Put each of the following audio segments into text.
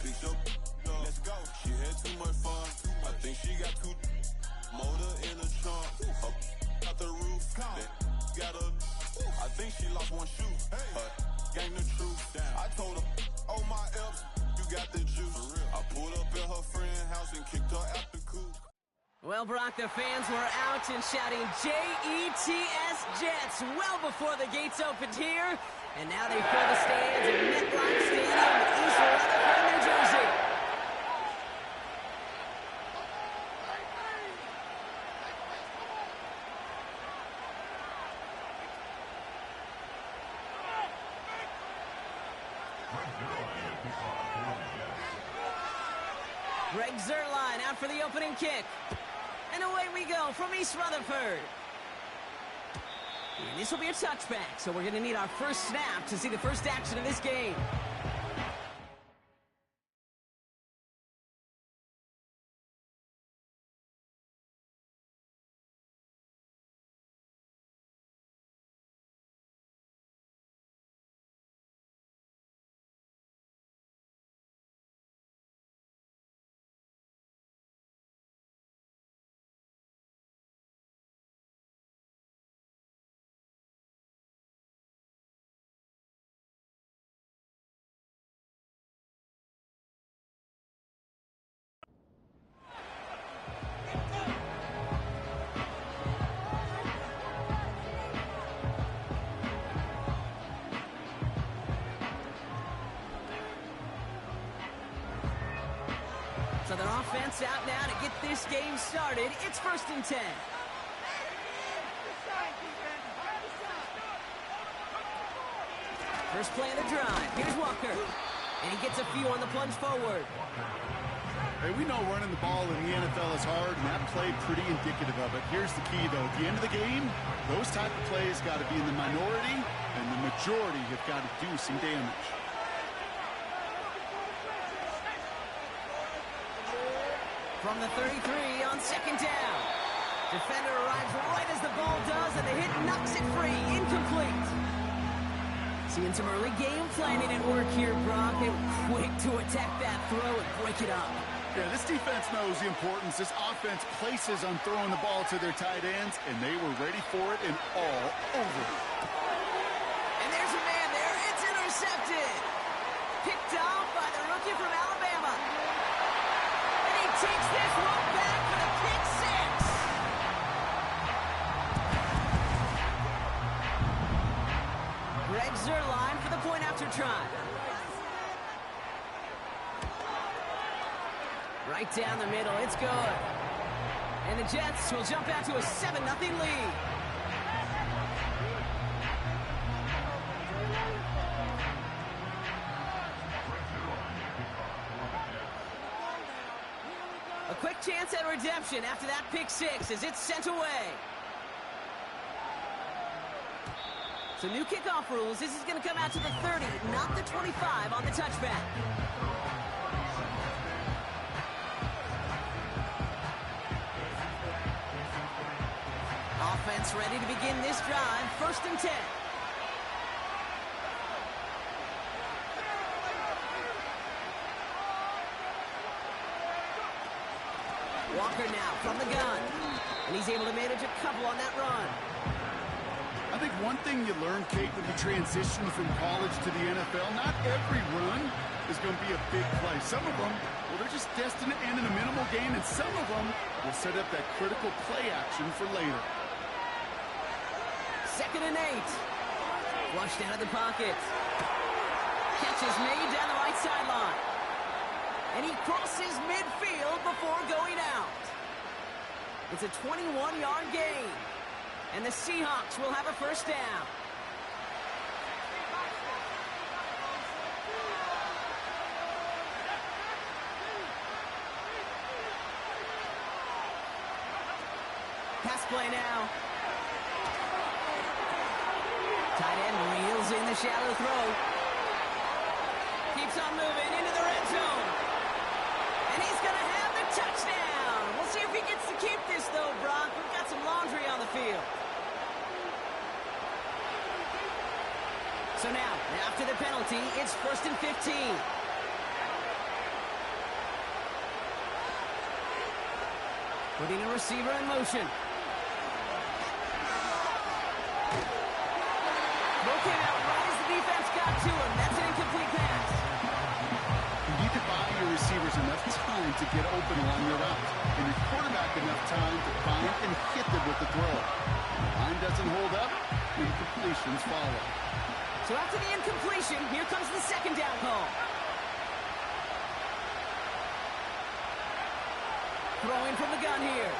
fix your let's go. She had too much fun. I think she got too motor in the trunk. Up out the roof. Got a I think she lost one shoe. Gang the truth. I told her, oh my F's, you got the juice. I pulled up at her friend's house and kicked her out the coop. Well, Brock, the fans were out and shouting J-E-T-S Jets well before the gates opened here. And now they fill the stands at MetLife Stadium in East Rutherford, New Jersey. Greg Zuerlein out for the opening kick. And away we go from East Rutherford. And this will be a touchback, so we're going to need our first snap to see the first action of this game. So their offense out now to get this game started. It's 1st and 10. First play of the drive. Here's Walker. And he gets a few on the plunge forward. Hey, we know running the ball in the NFL is hard, and that play pretty indicative of it. Here's the key, though. At the end of the game, those type of plays got to be in the minority, and the majority have got to do some damage. From the 33 on 2nd down. Defender arrives right as the ball does, and the hit knocks it free. Incomplete. Seeing some early game planning at work here, Brock. They were quick to attack that throw and break it up. Yeah, this defense knows the importance. This offense places on throwing the ball to their tight ends, and they were ready for it and all over it. And there's a man there. It's intercepted. Picked off by the rookie from Alabama. And he takes this one back for the pick six. Greg Zuerlein for the point after try. Right down the middle, it's good. And the Jets will jump out to a 7-0 lead. A quick chance at redemption after that pick six as it's sent away. So new kickoff rules. This is going to come out to the 30, not the 25 on the touchback. Offense ready to begin this drive. 1st and 10. Walker now from the gun. And he's able to manage a couple on that run. I think one thing you learn, Kate, when you transition from college to the NFL, not every run is going to be a big play. Some of them, well, they're just destined to end in a minimal gain, and some of them will set up that critical play action for later. 2nd and 8. Flushed out of the pocket. Catch is made down the right sideline. And he crosses midfield before going out. It's a 21-yard gain. And the Seahawks will have a first down. Pass play now. Tight end reels in the shallow throw. Keeps on moving into the red zone. And he's going to have the touchdown. We'll see if he gets to keep this, though, Brock. We've got some laundry on the field. So now, after the penalty, it's 1st and 15. Putting a receiver in motion. Broken out right as the defense got to him. That's an incomplete pass. You need to buy your receivers enough time to get open along your route, and your quarterback enough time to find and hit them with the throw. When the line doesn't hold up, incompletions follow. So after the incompletion, here comes the second down call. Throwing from the gun here.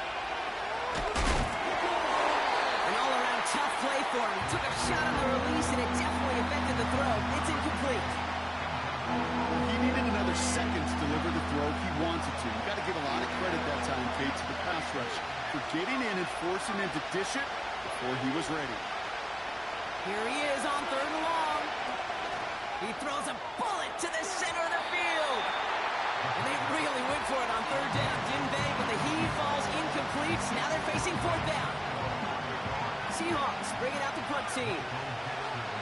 An all-around tough play for him. He took a shot on the release, and it definitely affected the throw. It's incomplete. He needed another second to deliver the throw he wanted to. You got to give a lot of credit that time, Kate, to the pass rush for getting in and forcing him to dish it before he was ready. Here he is on third and long. He throws a bullet to the center of the field. And they really went for it on third down, didn't they? But the heave falls incomplete. Now they're facing fourth down. Seahawks bringing out the punt team.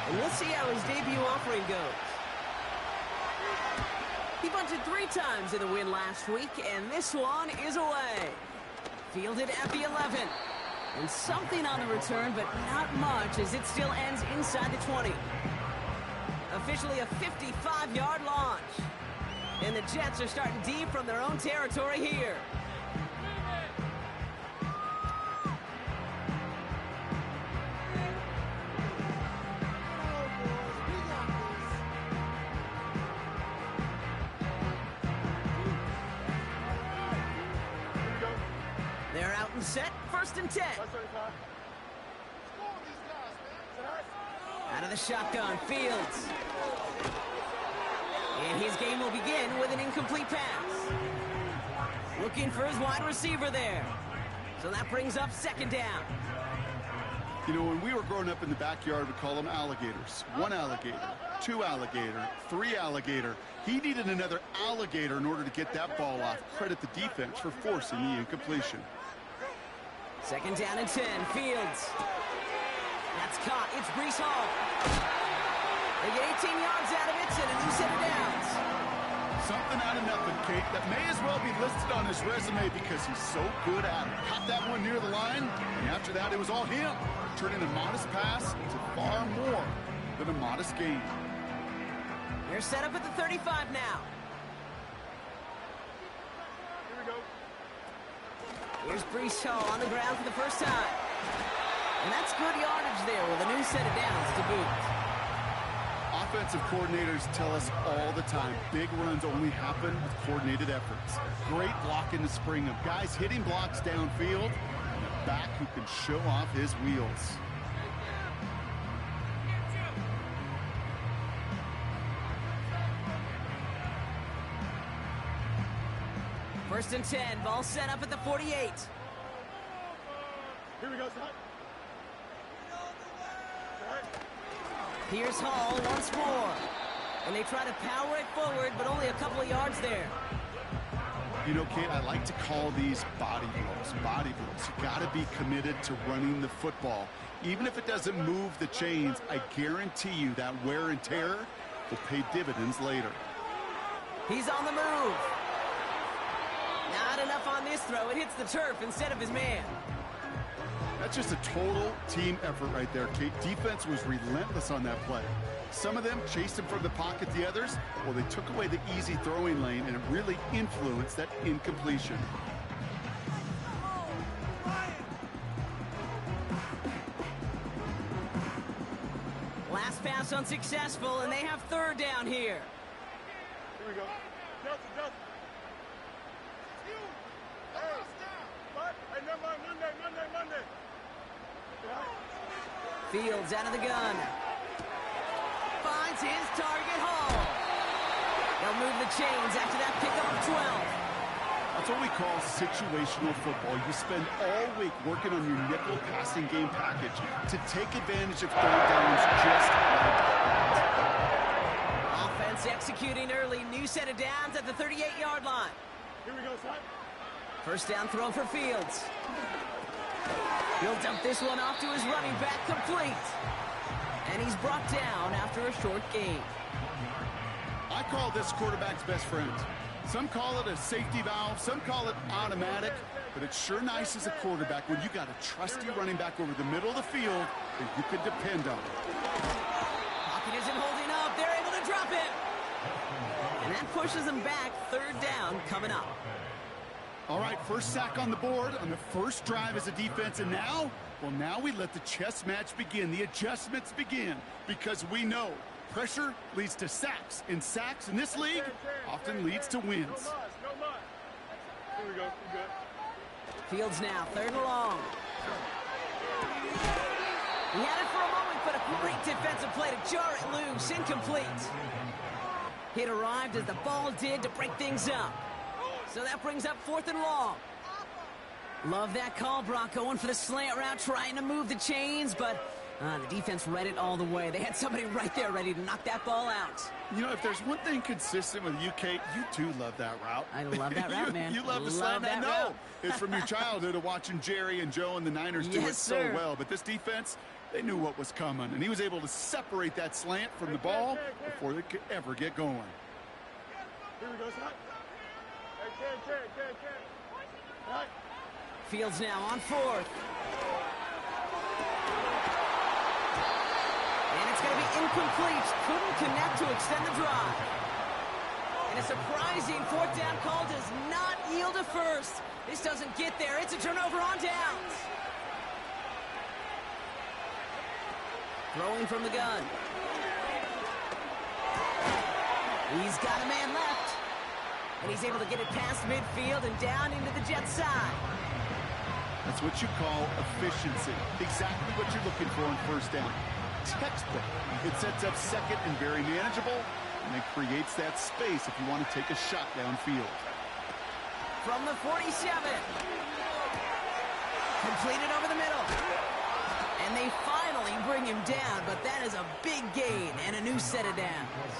And we'll see how his debut offering goes. He bunted 3 times in the win last week, and this one is away. Fielded at the 11. And something on the return, but not much, as it still ends inside the 20. Officially a 55-yard launch. And the Jets are starting deep from their own territory here. They're out and set, 1st and 10. Out of the shotgun, Fields. And his game will begin with an incomplete pass. Looking for his wide receiver there. So that brings up 2nd down. You know, when we were growing up in the backyard, we call them alligators. 1 alligator, 2 alligator, 3 alligator. He needed another alligator in order to get that ball off. Credit the defense for forcing the incompletion. 2nd down and 10, Fields. That's caught, it's Breece Hall. They get 18 yards out of it and a new set of downs. Something out of nothing, Kate, that may as well be listed on his resume because he's so good at it. Caught that one near the line, and after that it was all him, turning a modest pass into far more than a modest gain. They're set up at the 35 now. Here we go. Here's Breece Hall on the ground for the first time. And that's good yardage there with a new set of downs to boot. Offensive coordinators tell us all the time, big runs only happen with coordinated efforts. Great blocking to spring them. Guys hitting blocks downfield, and a back who can show off his wheels. First and 10, ball set up at the 48. Here we go, son. Here's Hall once more. And they try to power it forward, but only a couple of yards there. You know, Kate, I like to call these body blows. Body blows. You got to be committed to running the football. Even if it doesn't move the chains, I guarantee you that wear and tear will pay dividends later. He's on the move. Not enough on this throw. It hits the turf instead of his man. That's just a total team effort right there, Kate. Defense was relentless on that play. Some of them chased him from the pocket, the others, well, they took away the easy throwing lane, and it really influenced that incompletion. Last pass unsuccessful, and they have 3rd down here. Here we go. Justin. Hey, never mind. Monday. Fields out of the gun. Finds his target, Hall. They'll move the chains after that pickup of 12. That's what we call situational football. You spend all week working on your nickel passing game package to take advantage of 3rd downs just like that. Offense executing early. New set of downs at the 38-yard line. Here we go, son. First down throw for Fields. He'll dump this one off to his running back, complete. And he's brought down after a short gain. I call this quarterback's best friend. Some call it a safety valve, some call it automatic, but it's sure nice as a quarterback when you got a trusty running back over the middle of the field that you can depend on. Pocket isn't holding up. They're able to drop it. And that pushes them back. Third down coming up. All right, first sack on the board on the first drive as a defense, and now, well, now we let the chess match begin. The adjustments begin because we know pressure leads to sacks, and sacks in this league often leads to wins. No muss. Here we go. You good? Fields now, third and long. He had it for a moment, but a great defensive play to jar it loose. Incomplete. It arrived as the ball did to break things up. So that brings up fourth and long. Love that call, Brock, going for the slant route, trying to move the chains, but the defense read it all the way. They had somebody right there ready to knock that ball out. You know, if there's one thing consistent with you, Kate, you do love that route. I love that route, man. You love the slant. I know. It's from your childhood of watching Jerry and Joe and the Niners do it so well. But this defense, they knew what was coming, and he was able to separate that slant from the ball before they could ever get going. Here we go, son. Right. Fields now on fourth. And it's going to be incomplete. Couldn't connect to extend the drive. And a surprising fourth down call does not yield a first. This doesn't get there. It's a turnover on downs. Throwing from the gun. He's got a man left. And he's able to get it past midfield and down into the Jets side. That's what you call efficiency. Exactly what you're looking for on first down. Textbook. It sets up second and very manageable, and it creates that space if you want to take a shot downfield. From the 47. Completed over the middle. And they finally bring him down, but that is a big gain and a new set of downs.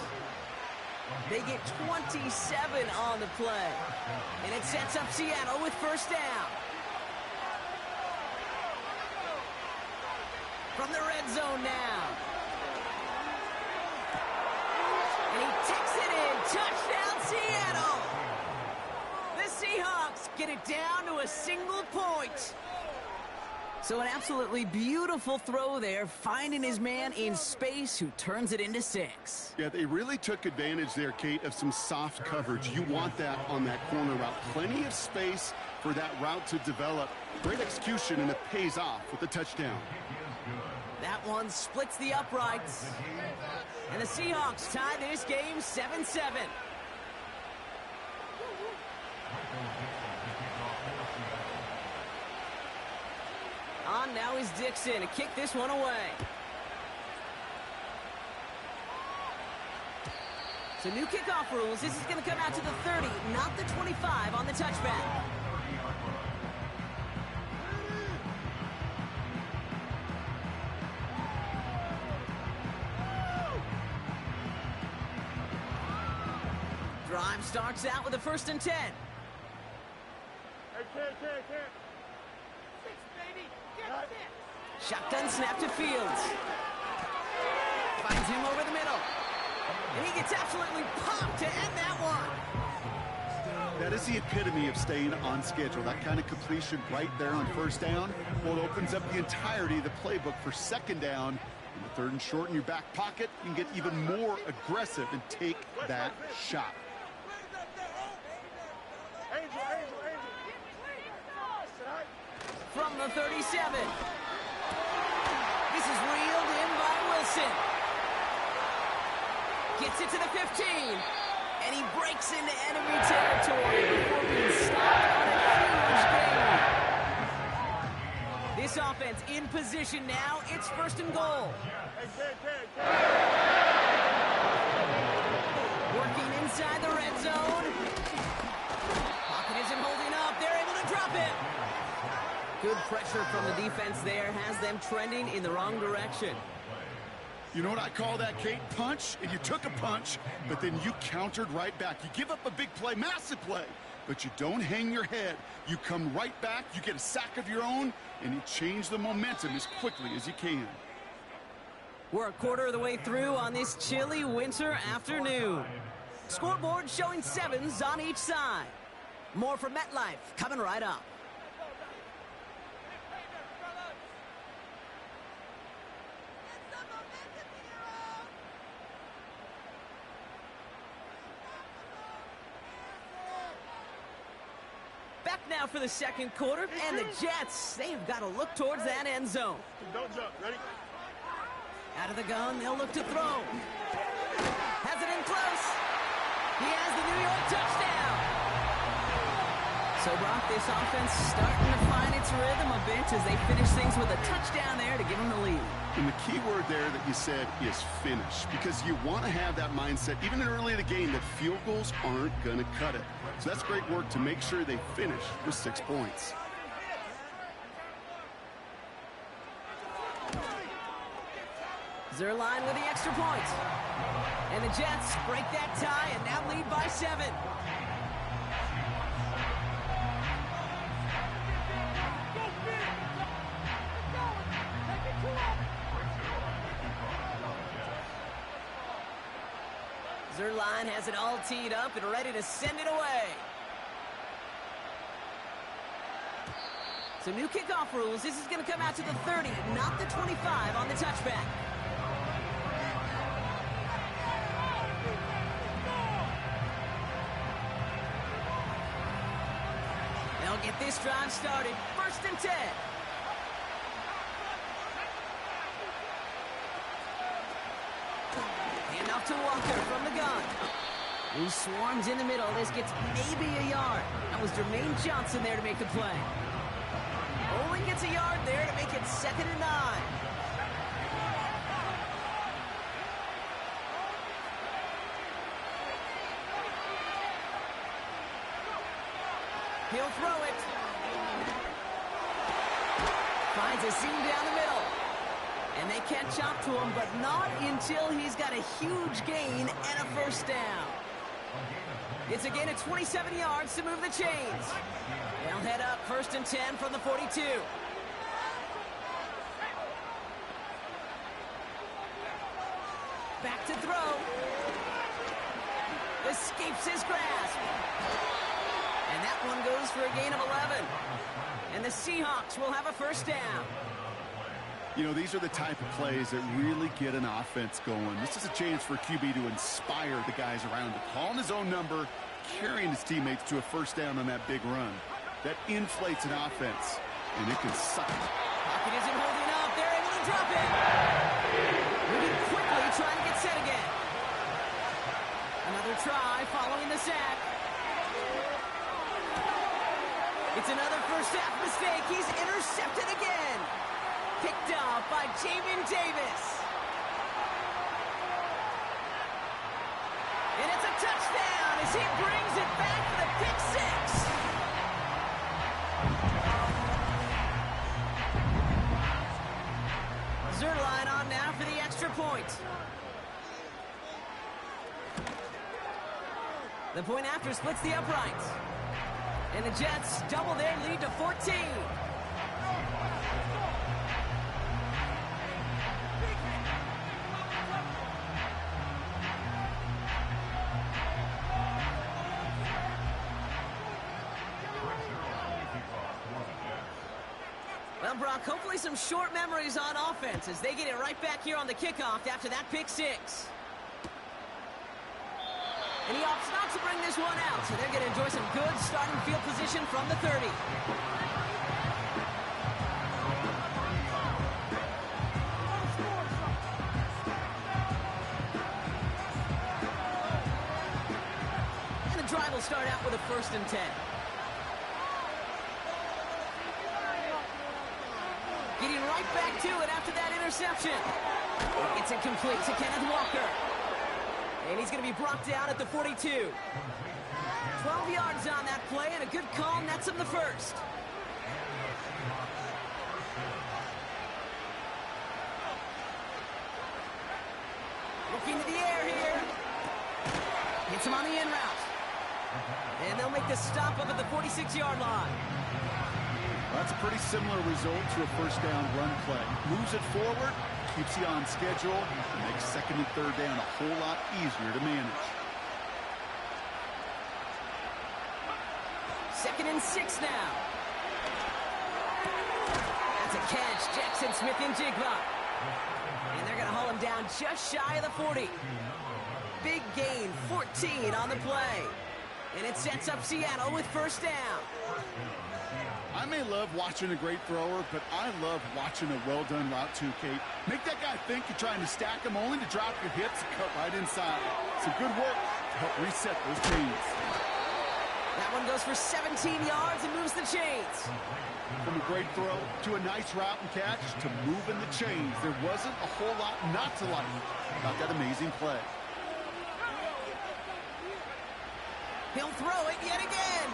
They get 27 on the play. And it sets up Seattle with first down. From the red zone now. And he takes it in. Touchdown, Seattle. The Seahawks get it down to a single point. So an absolutely beautiful throw there, finding his man in space who turns it into 6. Yeah, they really took advantage there, Kate, of some soft coverage. You want that on that corner route. Plenty of space for that route to develop. Great execution, and it pays off with a touchdown. That one splits the uprights. And the Seahawks tie this game 7-7. On now is Dixon to kick this one away. So new kickoff rules. This is going to come out to the 30, not the 25 on the touchback. Drive starts out with a 1st and 10. Hey, can't. Shotgun snap to Fields. Finds him over the middle. And he gets absolutely popped to end that one. That is the epitome of staying on schedule. That kind of completion right there on first down. Well, it opens up the entirety of the playbook for second down. In the 3rd and short in your back pocket, you can get even more aggressive and take that shot. From the 37. This is reeled in by Wilson. Gets it to the 15. And he breaks into enemy territory before being stopped on a huge gain. This offense in position now. It's 1st and goal. Working inside the red zone. Pocket isn't holding up. They're able to drop it. Good pressure from the defense there has them trending in the wrong direction. You know what I call that, Kate? Punch, and you took a punch, but then you countered right back. You give up a big play, massive play, but you don't hang your head. You come right back, you get a sack of your own, and you change the momentum as quickly as you can. We're a quarter of the way through on this chilly winter afternoon. Scoreboard showing 7s on each side. More from MetLife coming right up. Back now for the second quarter, and the Jets, they've got to look towards that end zone. Don't jump. Ready? Out of the gun, they'll look to throw. Has it in close. He has the New York touchdown. So, Brock, this offense starting to find its rhythm a bit as they finish things with a touchdown there to give them the lead. And the key word there that you said is finish, because you want to have that mindset, even early in the game, that field goals aren't going to cut it. So that's great work to make sure they finish with 6 points. Zuerlein with the extra point. And the Jets break that tie and now lead by 7. Zuerlein has it all teed up and ready to send it away. So new kickoff rules. This is going to come out to the 30, not the 25 on the touchback. They'll get this drive started. 1st and 10. Hand off to Walker from the gun. He swarms in the middle. This gets maybe a yard. That was Jermaine Johnson there to make the play. Only gets a yard there to make it 2nd and 9. He'll throw it. Finds a seam down the middle. And they catch up to him, but not until he's got a huge gain and a 1st down. It's a gain of 27 yards to move the chains. They'll head up 1st and 10 from the 42. Back to throw. Escapes his grasp. And that one goes for a gain of 11. And the Seahawks will have a 1st down. You know, these are the type of plays that really get an offense going. This is a chance for QB to inspire the guys around him. Calling his own number, carrying his teammates to a 1st down on that big run. That inflates an offense, and it can suck. Pocket isn't holding up. They're able to drop it. Moving quickly, trying to get set again. Another try following the sack. It's another 1st half mistake. He's intercepted again. Picked up by Jamin Davis. And it's a touchdown as he brings it back for the pick 6. Zuerlein on now for the extra point. The point after splits the uprights. And the Jets double their lead to 14. Well, Brock, hopefully some short memories on offense as they get it right back here on the kickoff after that pick 6. And he opts not to bring this one out, so they're going to enjoy some good starting field position from the 30. And the drive will start out with a 1st and 10. Getting right back to it after that interception. It's incomplete to Kenneth Walker. And he's going to be brought down at the 42. 12 yards on that play, and a good call nets him the 1st. Looking to the air here. Hits him on the in route. And they'll make the stop up at the 46-yard line. That's a pretty similar result to a 1st down run play. Moves it forward, keeps you on schedule, and makes 2nd and 3rd down a whole lot easier to manage. 2nd and 6 now. That's a catch. Jackson Smith-Njigba. And they're going to haul him down just shy of the 40. Big gain, 14 on the play. And it sets up Seattle with first down. I may love watching a great thrower, but I love watching a well-done route too, Kate. Make that guy think you're trying to stack him only to drop your hips and cut right inside. Some good work to help reset those chains. That one goes for 17 yards and moves the chains. From a great throw to a nice route and catch to moving the chains, there wasn't a whole lot not to like about that amazing play. He'll throw it yet again.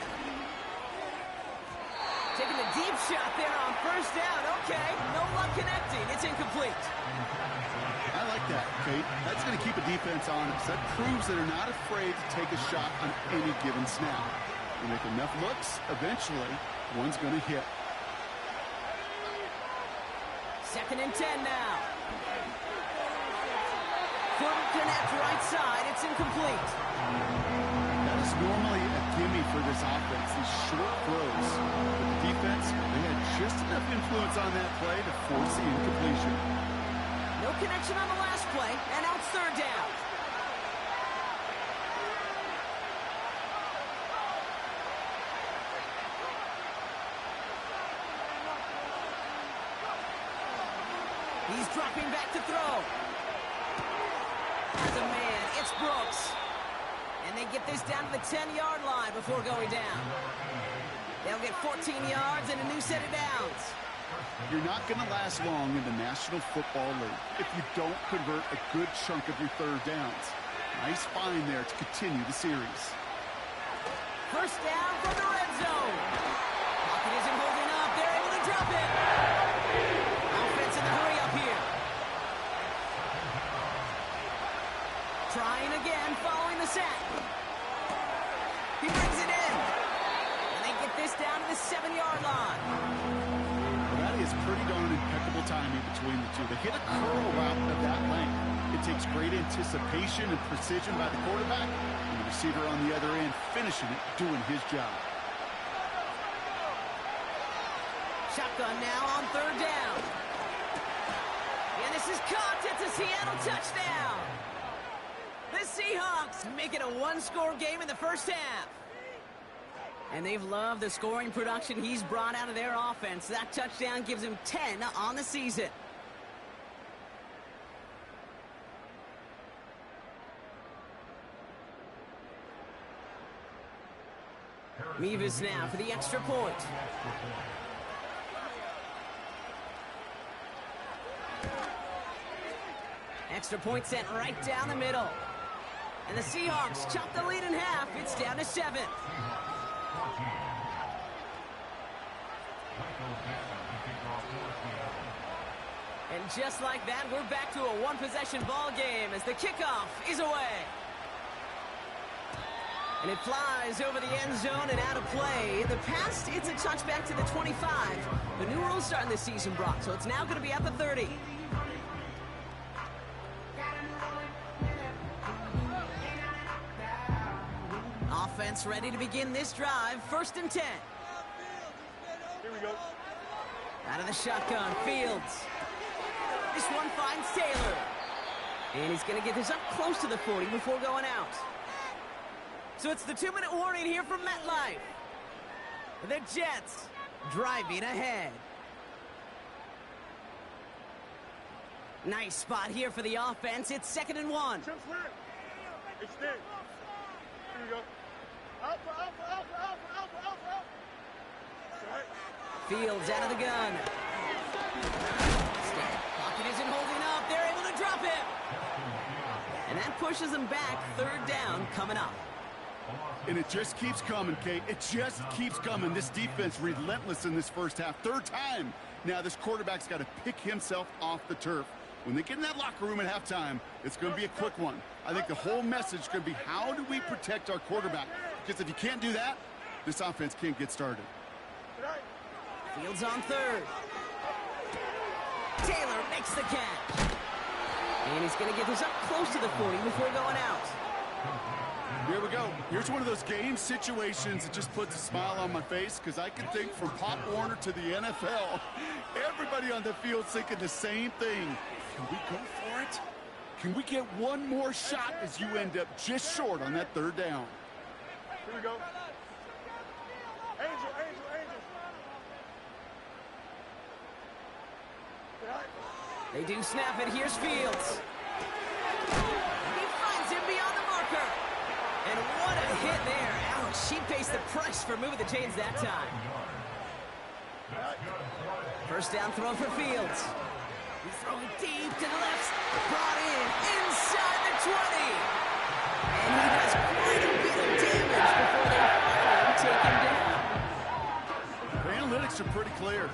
Taking a deep shot there on first down. Okay, no luck connecting. It's incomplete. I like that, Kate. That's going to keep a defense honest. That proves that they're not afraid to take a shot on any given snap. They make enough looks, eventually, one's going to hit. 2nd and 10 now. Couldn't connect right side. It's incomplete. That is normally a gimme for this offense, these short throws. But the defense, they had just enough influence on that play to force the incompletion. No connection on the last play, and now it's 3rd down. He's dropping back to throw. As a man, it's Brooks. And they get this down to the 10-yard line before going down. They'll get 14 yards and a new set of downs. You're not going to last long in the National Football League if you don't convert a good chunk of your 3rd downs. Nice find there to continue the series. First down from the red zone. Pocket isn't holding up. They're able to drop it. Offense in the hurry up here. Trying again following the sack. He brings it in. And they get this down to the 7-yard line. That is pretty darn impeccable timing between the two. They hit a curl route of that length. It takes great anticipation and precision by the quarterback, and the receiver on the other end finishing it, doing his job. Shotgun now on 3rd down. And this is caught. It's a Seattle touchdown. The Seahawks make it a 1-score game in the first half. And they've loved the scoring production he's brought out of their offense. That touchdown gives him 10 on the season. Mevis now for the extra point. Extra point sent right down the middle. And the Seahawks chop the lead in half. It's down to 7. And just like that, we're back to a one-possession ball game as the kickoff is away. And it flies over the end zone and out of play. In the past, it's a touchback to the 25. The new rules starting this season, Brock, so it's now going to be at the 30. Offense ready to begin this drive. 1st and 10. Here we go. Out of the shotgun, Fields. This one finds Taylor. And he's going to get this up close to the 40 before going out. So it's the 2-minute warning here from MetLife. The Jets driving ahead. Nice spot here for the offense. It's 2nd and 1. Extend. Here we go. Alpha. Right. Fields out of the gun. Pocket isn't holding up. They're able to drop him. And that pushes them back. 3rd down coming up. And it just keeps coming, Kate. It just keeps coming. This defense relentless in this first half. 3rd time. Now this quarterback's got to pick himself off the turf. When they get in that locker room at halftime, it's going to be a quick one. I think the whole message is going to be, how do we protect our quarterback? Because if you can't do that, this offense can't get started. Fields on 3rd. Taylor makes the catch. And he's going to get this up close to the 40 before going out. Here we go. Here's one of those game situations that just puts a smile on my face because I can think from Pop Warner to the NFL. Everybody on the field's thinking the same thing. Can we go for it? Can we get one more shot as you end up just short on that third down? Here we go. Angel. They do snap it. Here's Fields. He finds him beyond the marker. And what a hit there. Ouch, she pays the price for moving the chains that time. First down throw for Fields. He's throwing deep to the left. Brought in inside the 20. And he does quite a bit of damage before they finally take him down. The analytics are pretty clear.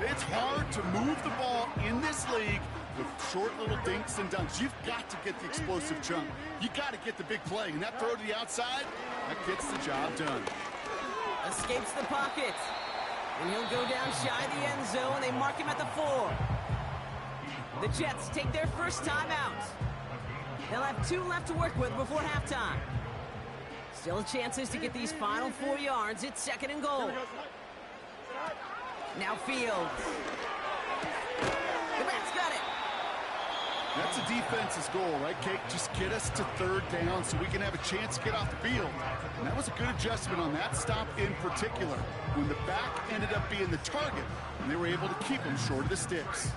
It's hard to move the ball in this league with short little dinks and dunks. You've got to get the explosive chunk. You got to get the big play. And that throw to the outside, that gets the job done. Escapes the pocket. And he'll go down shy of the end zone. They mark him at the 4. The Jets take their first time out. They'll have 2 left to work with before halftime. Still chances to get these final 4 yards. It's 2nd and goal. Now Fields. The Rams got it. That's the defense's goal, right, Kate? Just get us to third down so we can have a chance to get off the field. And that was a good adjustment on that stop in particular, when the back ended up being the target, and they were able to keep him short of the sticks.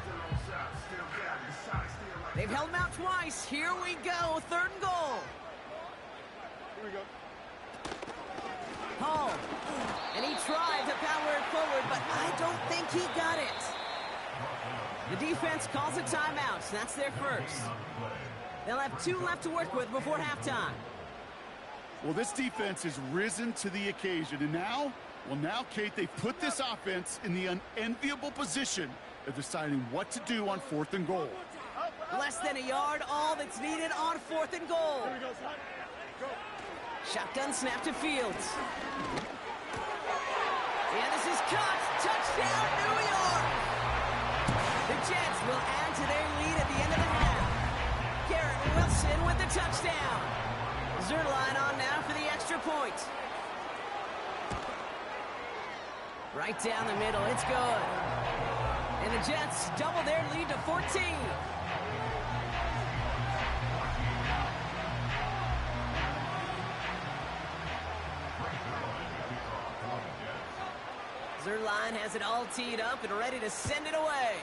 They've held him out twice. Here we go. 3rd and goal. Here we go. Hall. And he tried to power it forward, but I don't think he got it. The defense calls a timeout. That's their first. They'll have 2 left to work with before halftime. Well, this defense has risen to the occasion, and now, Kate, they've put this offense in the unenviable position of deciding what to do on 4th and goal. Less than a yard, all that's needed on 4th and goal. Here we go, son. Go. Shotgun snap to Fields. And this is caught. Touchdown, New York! The Jets will add to their lead at the end of the half. Garrett Wilson with the touchdown. Zerline on now for the extra point. Right down the middle, it's good. And the Jets double their lead to 14. Zerline has it all teed up and ready to send it away.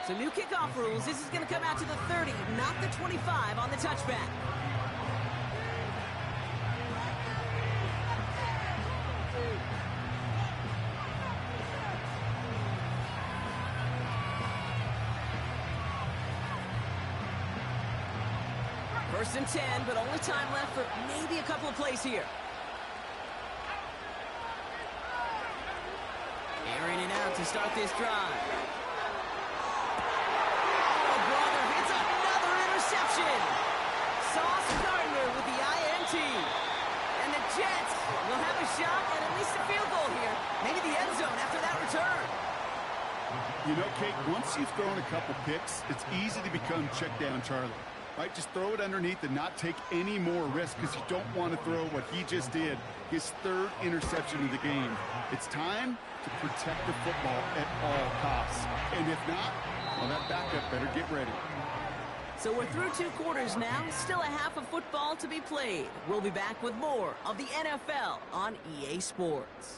So new kickoff rules. This is going to come out to the 30, not the 25 on the touchback. First and 10, but only time left for maybe a couple of plays here. Airing it out to start this drive. Oh, brother, it's another interception. Sauce Gardner with the INT. And the Jets will have a shot at least a field goal here. Maybe the end zone after that return. You know, Kate, once you've thrown a couple picks, it's easy to become check down Charlie. Right, just throw it underneath and not take any more risk because you don't want to throw what he just did, his 3rd interception of the game. It's time to protect the football at all costs. And if not, well, that backup better get ready. So we're through 2 quarters now. Still a half of football to be played. We'll be back with more of the NFL on EA Sports.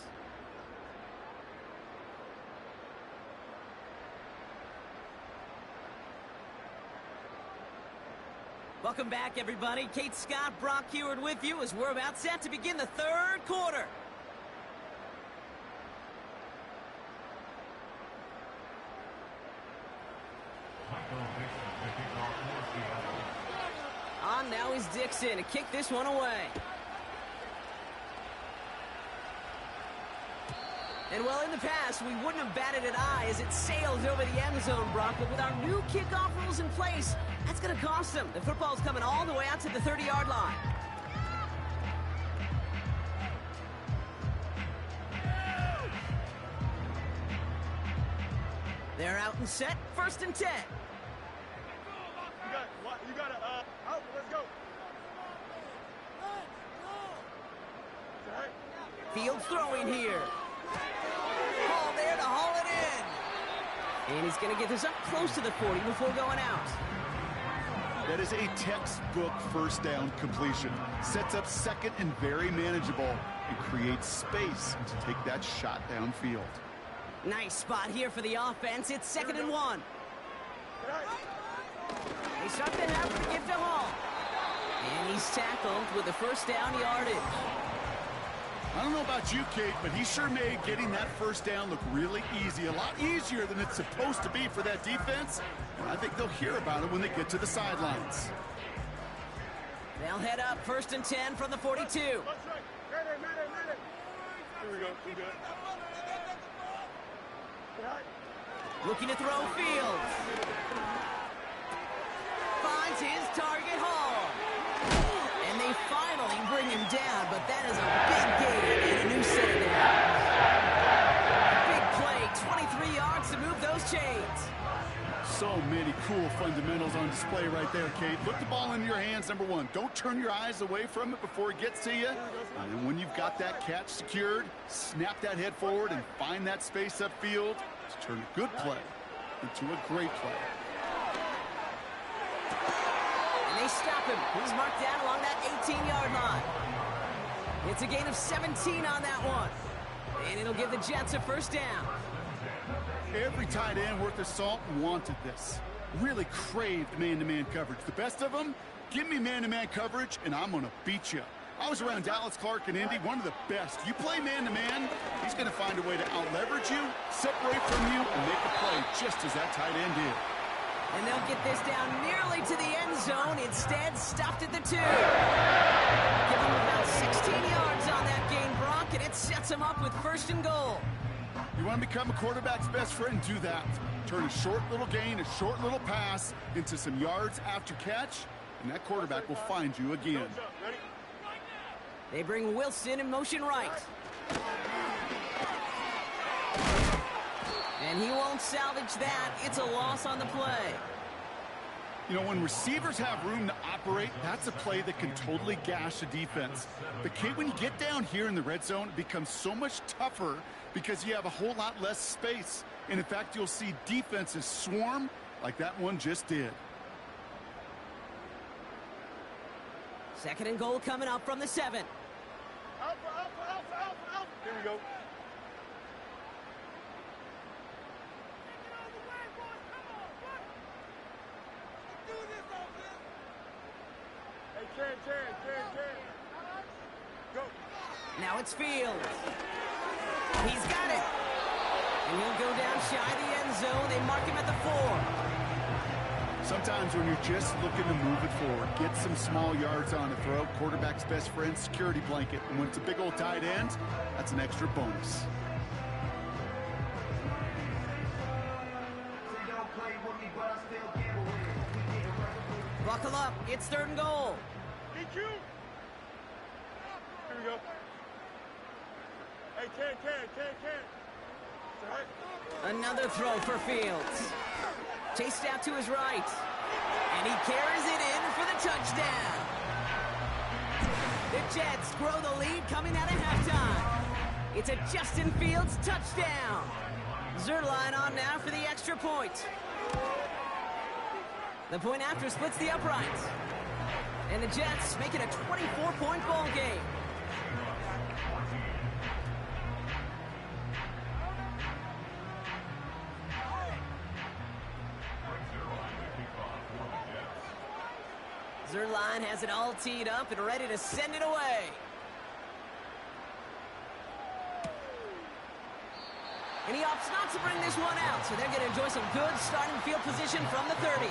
Welcome back, everybody. Kate Scott, Brock Huard with you as we're about set to begin the 3rd quarter. On now is Dixon to kick this one away. And well, in the past, we wouldn't have batted an eye as it sailed over the end zone, Brock. But with our new kickoff rules in place, that's going to cost them. The football's coming all the way out to the 30-yard line. They're out and set. First and 10. You got Fields throwing here. Hall there to haul it in. And he's going to get this up close to the 40 before going out. That is a textbook first down completion. Sets up second and very manageable and creates space to take that shot downfield. Nice spot here for the offense. It's 2nd and 1. They start the half to give to Hall. And he's tackled with the first down yardage. I don't know about you, Kate, but he sure made getting that first down look really easy. A lot easier than it's supposed to be for that defense. And I think they'll hear about it when they get to the sidelines. They'll head up 1st and 10 from the 42. Here we go. We good. Looking to throw Fields. Finds his target, Hall. And they finally bring him down, but that is a big gain and a new set of downs. Big play, 23 yards to move those chains. So many cool fundamentals on display right there, Kate. Put the ball in your hands, number one. Don't turn your eyes away from it before it gets to you. And then when you've got that catch secured, snap that head forward and find that space upfield to turn a good play into a great play. And they stop him. He's marked down along that 18-yard line. It's a gain of 17 on that one. And it'll give the Jets a first down. Every tight end worth their salt wanted this. Really craved man-to-man coverage. The best of them, give me man-to-man coverage, and I'm going to beat you. I was around Dallas Clark and Indy, one of the best. You play man-to-man, he's going to find a way to out-leverage you, separate from you, and make a play just as that tight end did. And they'll get this down nearly to the end zone. Instead, stopped at the 2. Give him about 16 yards on that gain, Brock, and it sets him up with 1st and goal. You want to become a quarterback's best friend? Do that. Turn a short little gain, a short little pass into some yards after catch, and that quarterback will find you again. They bring Wilson in motion right. And he won't salvage that. It's a loss on the play. You know, when receivers have room to operate, that's a play that can totally gash a defense. But, Kate, when you get down here in the red zone, it becomes so much tougher because you have a whole lot less space. And, in fact, you'll see defenses swarm like that one just did. 2nd and goal coming up from the 7. Here we go. Hey, Ken. Go. Now it's Fields. He's got it. And he'll go down shy of the end zone. They mark him at the 4. Sometimes when you're just looking to move it forward, get some small yards on the throw, quarterback's best friend, security blanket. And when it's a big old tight end, that's an extra bonus. Buckle up. It's 3rd and goal. DQ. Here we go. Hey, Ken. All right. Another throw for Fields. Chased out to his right. And he carries it in for the touchdown. The Jets grow the lead coming out of halftime. It's a Justin Fields touchdown. Zerline on now for the extra point. The point after splits the uprights. And the Jets make it a 24-point ball game. Zerline has it all teed up and ready to send it away. And he opts not to bring this one out, so they're going to enjoy some good starting field position from the 30.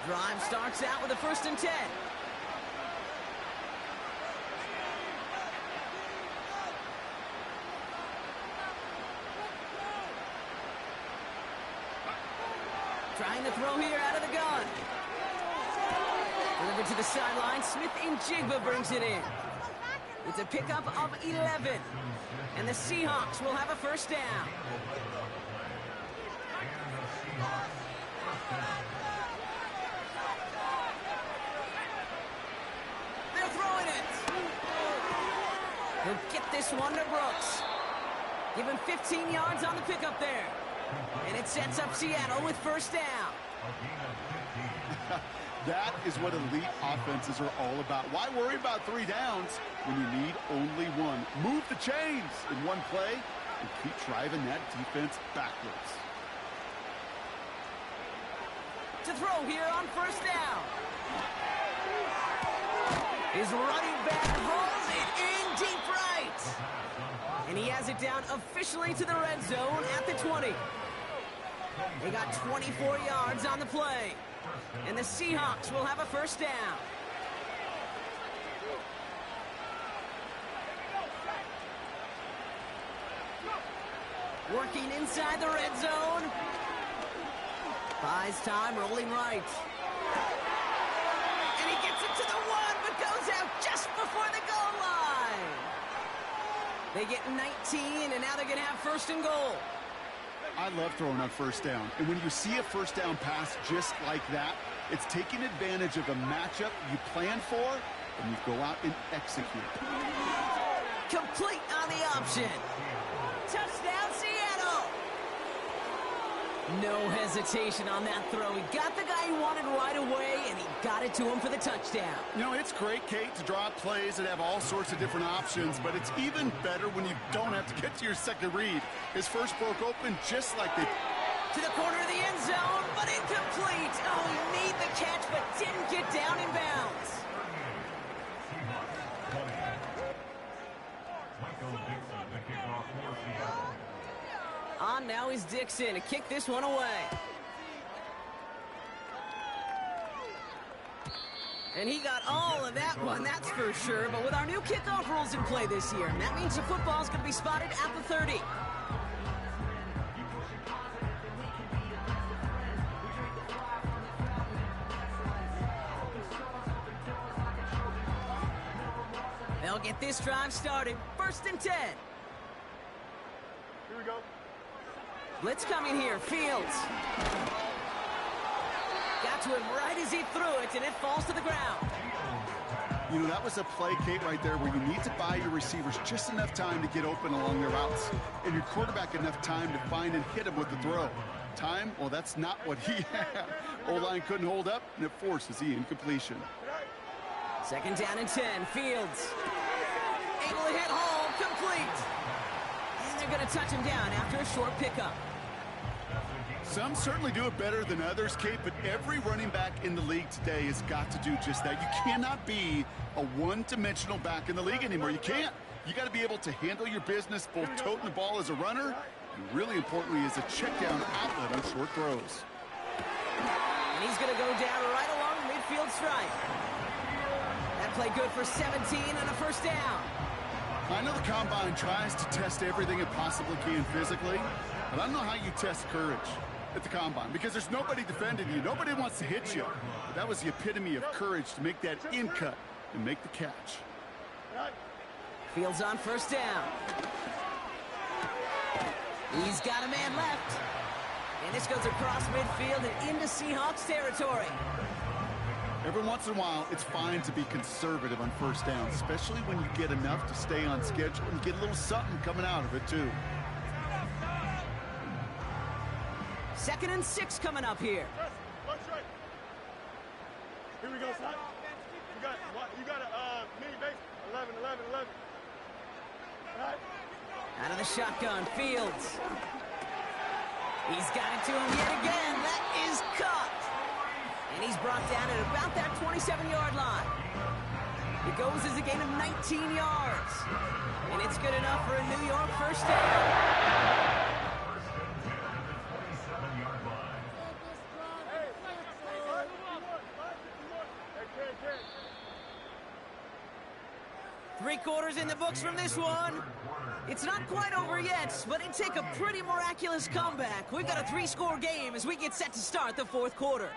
Drive starts out with a 1st and 10. Trying to throw here out of the gun. Delivered to the sideline. Smith-Njigba brings it in. It's a pickup of 11. And the Seahawks will have a first down. this one to Brooks. Give him 15 yards on the pickup there. And it sets up Seattle with first down. That is what elite offenses are all about. Why worry about 3 downs when you need only one? Move the chains in one play and keep driving that defense backwards. To throw here on first down. His running back rolls it in deep right. And he has it down officially to the red zone at the 20. They got 24 yards on the play. And the Seahawks will have a first down. Working inside the red zone. Buys time, rolling right. And he gets it to the 1, but goes out just before the goal line. They get 19, and now they're going to have first and goal. I love throwing on first down. And when you see a first down pass just like that, it's taking advantage of a matchup you plan for, and you go out and execute. Complete on the option. Touchdown, Seattle. No hesitation on that throw. He got the guy he wanted right away, and he got it to him for the touchdown. You know, it's great, Kate, to draw plays and have all sorts of different options, but it's even better when you don't have to get to your second read. His first broke open just like they... To the corner of the end zone, but incomplete. Oh, he made the catch, but didn't get down in bounds. On now is Dixon to kick this one away. And he got all of that one, that's for sure. But with our new kickoff rules in play this year, that means the football's going to be spotted at the 30. They'll get this drive started. First and 10. Here we go. Blitz coming here. Fields. Got to him right as he threw it, and it falls to the ground. You know, that was a play, Kate, right there where you need to buy your receivers just enough time to get open along their routes, and your quarterback enough time to find and hit him with the throw. Time? Well, that's not what he had. O-line couldn't hold up, and it forces the incompletion. Second down and 10. Fields. Able to hit Hall. Complete. And they're going to touch him down after a short pickup. Some certainly do it better than others, Kate, but every running back in the league today has got to do just that. You cannot be a one-dimensional back in the league anymore. You can't. You got to be able to handle your business, both toting the ball as a runner, and really importantly as a check-down outlet on short throws. And he's going to go down right along the midfield stripe. That play good for 17 and a first down. I know the Combine tries to test everything it possibly can physically, but I don't know how you test courage at the Combine, because there's nobody defending you. Nobody wants to hit you. But that was the epitome of courage to make that in cut and make the catch. Fields on first down. He's got a man left. And this goes across midfield and into Seahawks territory. Every once in a while, it's fine to be conservative on first down, especially when you get enough to stay on schedule and get a little something coming out of it, too. Second and 6 coming up here. Here we go, son. You got a mini base. 11. All right. Out of the shotgun, Fields. He's got it to him yet again. That is caught. And he's brought down at about that 27-yard line. It goes as a gain of 19 yards. And it's good enough for a New York first down. 3 quarters in the books from this one. It's not quite over yet, but it'd take a pretty miraculous comeback. We've got a 3-score game as we get set to start the 4th quarter.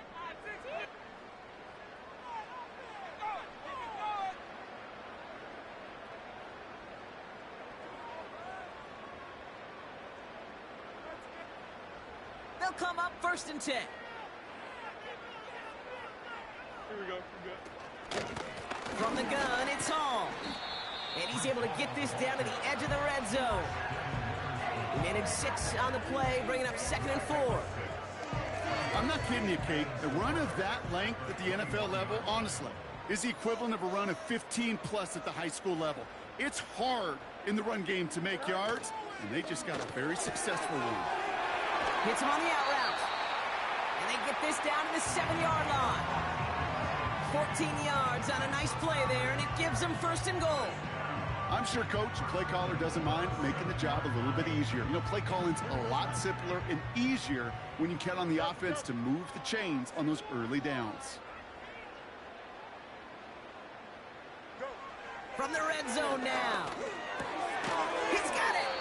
They'll come up first and 10. Here we go. We're good. From the gun, it's Hall. And he's able to get this down to the edge of the red zone. He managed 6 on the play, bringing up 2nd and 4. I'm not kidding you, Kate. A run of that length at the NFL level, honestly, is the equivalent of a run of 15-plus at the high school level. It's hard in the run game to make yards, and they just got a very successful one. Hits him on the out route. And they get this down to the 7-yard line. 14 yards on a nice play there, and it gives them 1st and goal. I'm sure Coach and play caller doesn't mind making the job a little bit easier. You know, play calling's a lot simpler and easier when you count on the offense to move the chains on those early downs. From the red zone now. He's got it.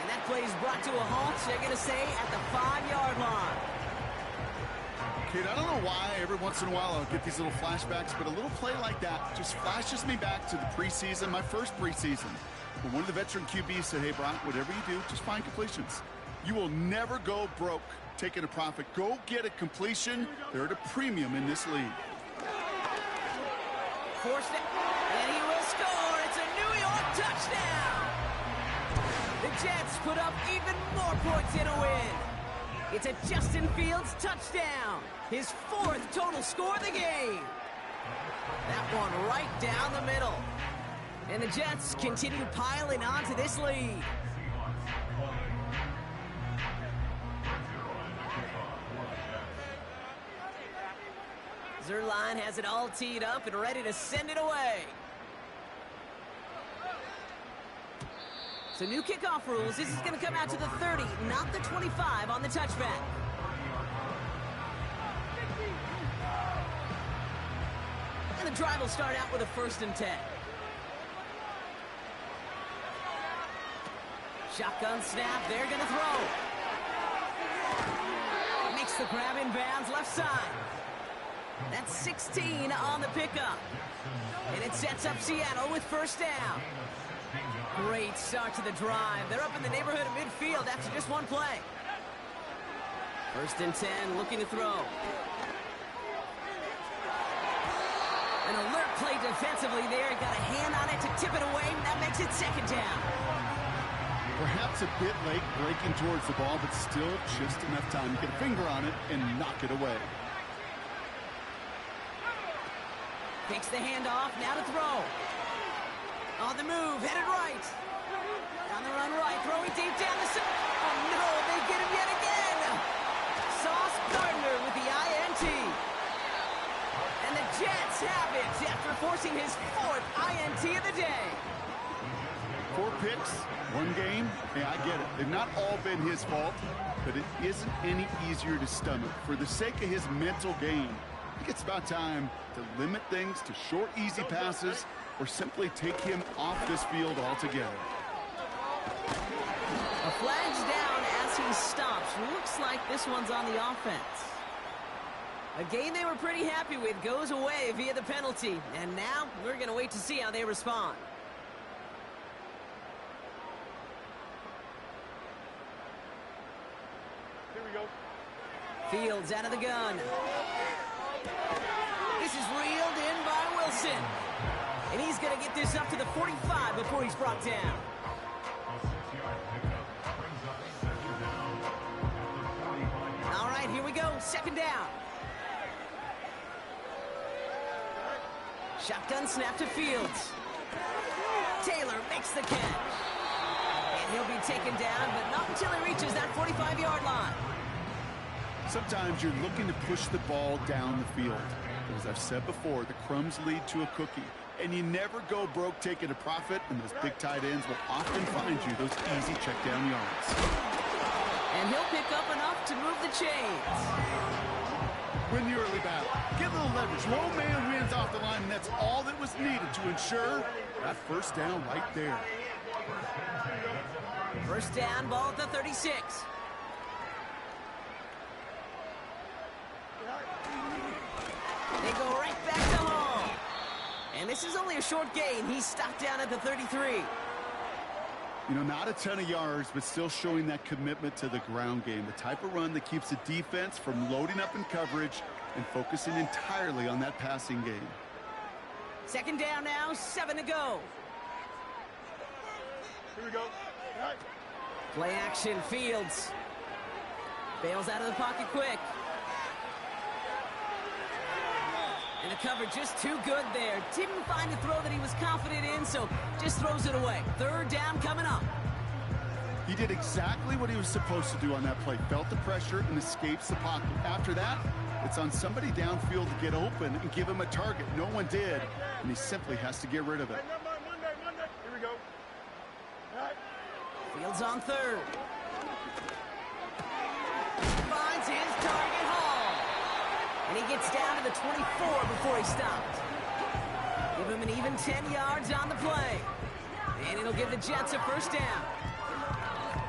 And that play is brought to a halt, they're going to say, at the 5-yard line. Kid, I don't know why every once in a while I'll get these little flashbacks, but a little play like that just flashes me back to the preseason, my first preseason. When one of the veteran QBs said, hey, Brock, whatever you do, just find completions. You will never go broke taking a profit. Go get a completion. They're at a premium in this league. Forced it, and he will score. It's a New York touchdown. The Jets put up even more points in a win. It's a Justin Fields touchdown. His 4th total score of the game. That one right down the middle. And the Jets continue piling on to this lead. Zuerlein has it all teed up and ready to send it away. So new kickoff rules. This is going to come out to the 30, not the 25 on the touchback. And the drive will start out with a 1st and 10. Shotgun snap. They're going to throw. Makes the grab in bounds left side. That's 16 on the pickup. And it sets up Seattle with 1st down. Great start to the drive. They're up in the neighborhood of midfield after just one play. 1st and 10, looking to throw. An alert play defensively there. Got a hand on it to tip it away. That makes it 2nd down. Perhaps a bit late breaking towards the ball, but still just enough time to get a finger on it and knock it away. Takes the handoff, now to throw. On the move, headed right. On the run right, throwing deep down the center. Oh no, they get him yet again. Sauce Gardner with the INT. And the Jets have it after forcing his 4th INT of the day. 4 picks, 1 game. Hey, I get it. They've not all been his fault, but it isn't any easier to stomach. For the sake of his mental game, I think it's about time to limit things to short, easy passes or simply take him off this field altogether. A flag's down as he stops. Looks like this one's on the offense. A game they were pretty happy with goes away via the penalty. And now we're going to wait to see how they respond. Here we go. Fields out of the gun. This is reeled in by Wilson. And he's going to get this up to the 45 before he's brought down. All right, here we go. 2nd down. Shotgun snap to Fields. Taylor makes the catch. And he'll be taken down, but not until he reaches that 45-yard line. Sometimes you're looking to push the ball down the field. As I've said before, the crumbs lead to a cookie. And you never go broke taking a profit, and those big tight ends will often find you those easy check down yards. And he'll pick up enough to move the chains. Win the early battle. Get a little leverage. Low man wins off the line, and that's all that was needed to ensure that 1st down right there. 1st down, ball at the 36. They go right back to home. And this is only a short gain. He's stopped down at the 33. You know, not a ton of yards, but still showing that commitment to the ground game. The type of run that keeps the defense from loading up in coverage and focusing entirely on that passing game. 2nd down now, 7 to go. Here we go. All right. Play action, Fields. Bails out of the pocket quick. And the cover just too good there. Didn't find a throw that he was confident in, so just throws it away. Third down coming up. He did exactly what he was supposed to do on that play. Felt the pressure and escapes the pocket. After that, it's on somebody downfield to get open and give him a target. No one did, and he simply has to get rid of it. Monday. Here we go. All right. Fields on third. Finds his target, Hall. And he gets down to the 24 before he stopped. Give him an even 10 yards on the play. And it'll give the Jets a first down.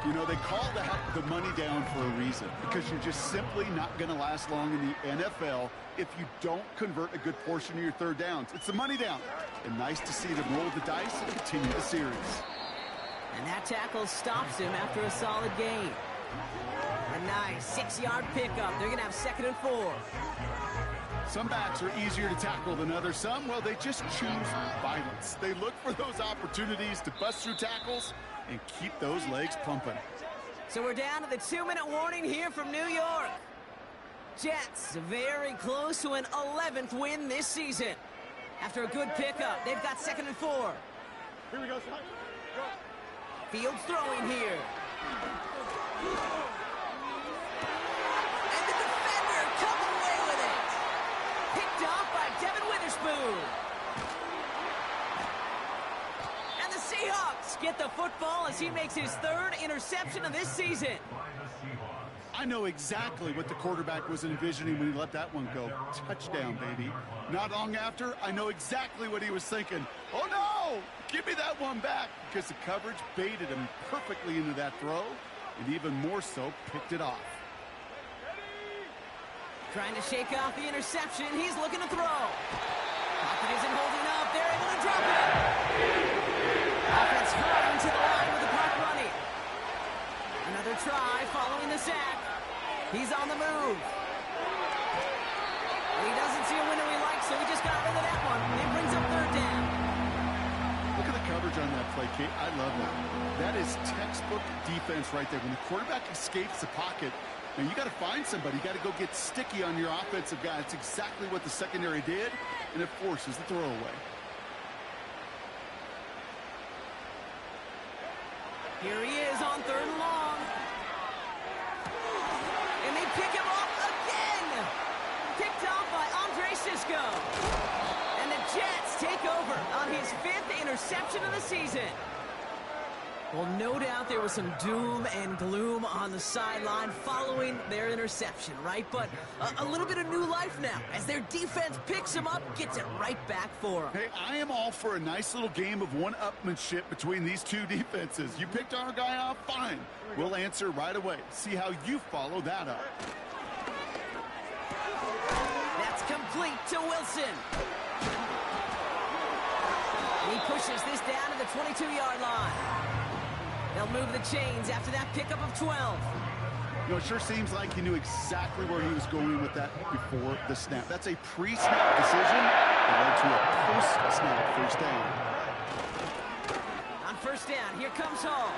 You know, they call that the money down for a reason, because you're just simply not going to last long in the NFL if you don't convert a good portion of your third downs. It's the money down. And nice to see them roll the dice and continue the series. And that tackle stops him after a solid gain. A nice 6-yard pickup. They're going to have 2nd and 4. Some backs are easier to tackle than others. Some, well, they just choose violence. They look for those opportunities to bust through tackles and keep those legs pumping. So we're down to the 2-minute warning here from New York. Jets very close to an 11th win this season. After a good pickup, they've got 2nd and 4. Here we go, son. Go. Fields throwing here. And the defender comes away with it. Picked off by Devin Witherspoon. And the Seahawks get the football as he makes his 3rd interception of this season. I know exactly what the quarterback was envisioning when he let that one go. Touchdown, baby. Not long after, I know exactly what he was thinking. Oh, no! Give me that one back, because the coverage baited him perfectly into that throw, and even more so, picked it off. Trying to shake off the interception. He's looking to throw. Pocket isn't holding up. They're able to drop it. Offense hurrying to the line with the clock running. Another try following the sack. He's on the move. And he doesn't see a window he likes, so he just got rid of that one. It brings up 3rd down. Look at the coverage on that play, Kate. I love that. That is textbook defense right there. When the quarterback escapes the pocket, now you got to find somebody. You got to go get sticky on your offensive guy. It's exactly what the secondary did, and it forces the throwaway. Here he is on 3rd and long. And they pick him off again. Picked off by Andre Sisco. And the Jets take over on his 5th interception of the season. Well, no doubt there was some doom and gloom on the sideline following their interception, right? But a little bit of new life now as their defense picks him up, gets it right back for him. Hey, I am all for a nice little game of one-upmanship between these two defenses. You picked our guy off, fine. We'll answer right away. See how you follow that up. That's complete to Wilson. And he pushes this down to the 22-yard line. They'll move the chains after that pickup of 12. You know, it sure seems like he knew exactly where he was going with that before the snap. That's a pre-snap decision that led to a post-snap first down. On 1st down, here comes Hall.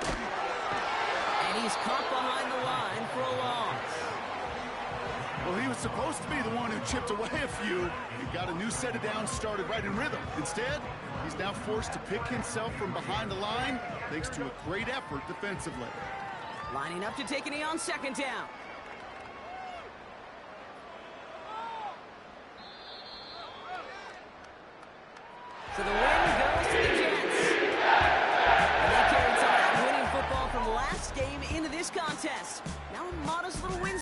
And he's caught behind the line for a loss. Well, he was supposed to be the one who chipped away a few. He got a new set of downs started right in rhythm. Instead, he's now forced to pick himself from behind the line thanks to a great effort defensively. Lining up to take a knee on 2nd down. So the win